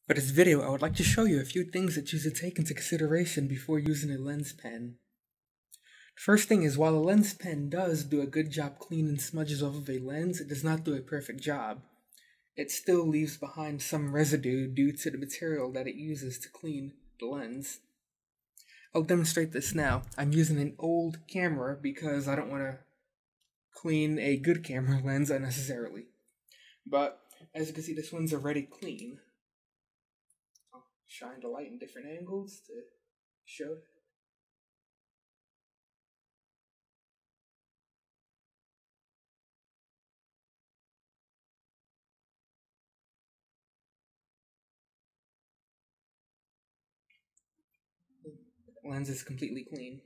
For this video, I would like to show you a few things that you should take into consideration before using a lens pen. The first thing is, while a lens pen does do a good job cleaning smudges off of a lens, it does not do a perfect job. It still leaves behind some residue due to the material that it uses to clean the lens. I'll demonstrate this now. I'm using an old camera because I don't want to clean a good camera lens unnecessarily. But as you can see, this one's already clean. I'll shine the light in different angles to show it. The lens is completely clean.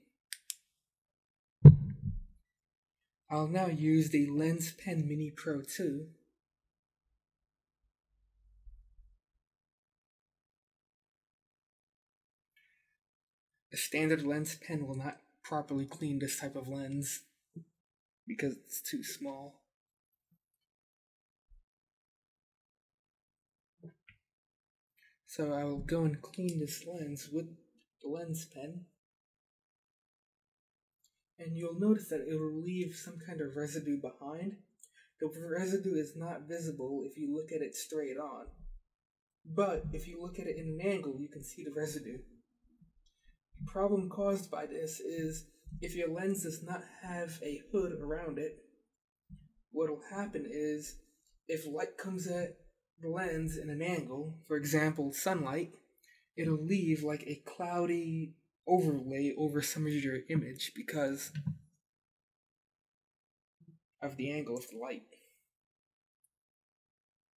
I'll now use the Lens Pen Mini Pro 2. A standard lens pen will not properly clean this type of lens because it's too small. So I will go and clean this lens with the lens pen. And you'll notice that it will leave some kind of residue behind. The residue is not visible if you look at it straight on. But if you look at it in an angle, you can see the residue. The problem caused by this is if your lens does not have a hood around it, what will happen is if light comes at the lens in an angle, for example sunlight, it'll leave like a cloudy overlay over some of your image because of the angle of the light.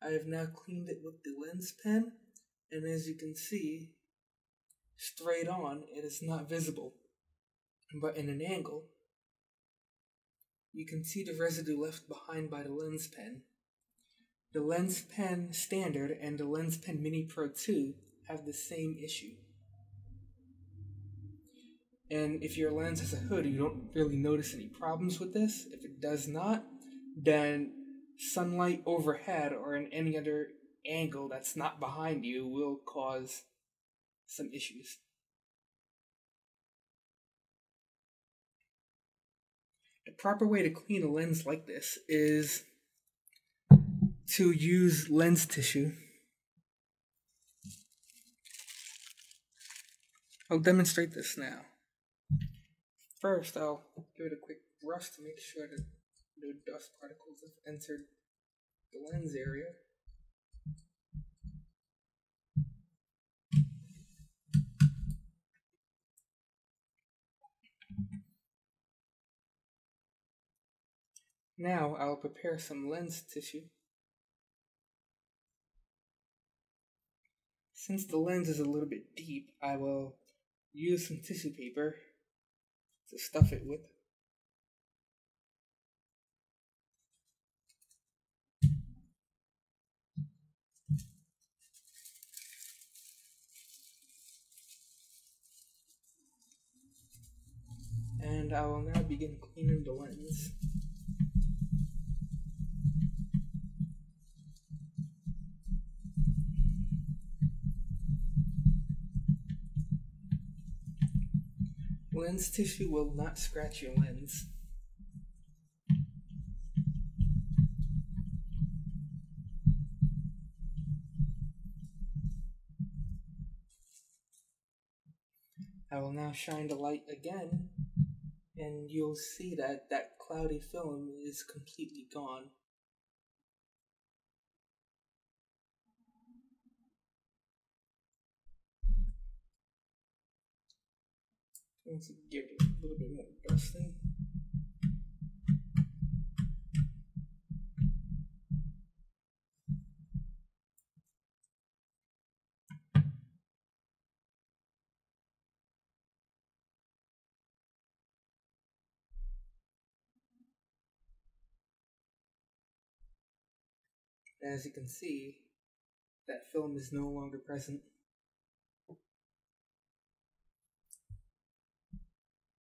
I have now cleaned it with the lens pen, and as you can see, straight on it is not visible, but in an angle you can see the residue left behind by the lens pen. The Lens Pen Standard and the Lens Pen Mini Pro 2 have the same issue. And if your lens has a hood, you don't really notice any problems with this. If it does not, then sunlight overhead or in any other angle that's not behind you will cause some issues. The proper way to clean a lens like this is to use lens tissue. I'll demonstrate this now. First, I'll give it a quick brush to make sure that no dust particles have entered the lens area. Now I'll prepare some lens tissue. Since the lens is a little bit deep, I will use some tissue paper to stuff it with. And I will now begin cleaning the lens. Lens tissue will not scratch your lens. I will now shine the light again, and you'll see that that cloudy film is completely gone. Let's give it a little bit more dusting. As you can see, that film is no longer present.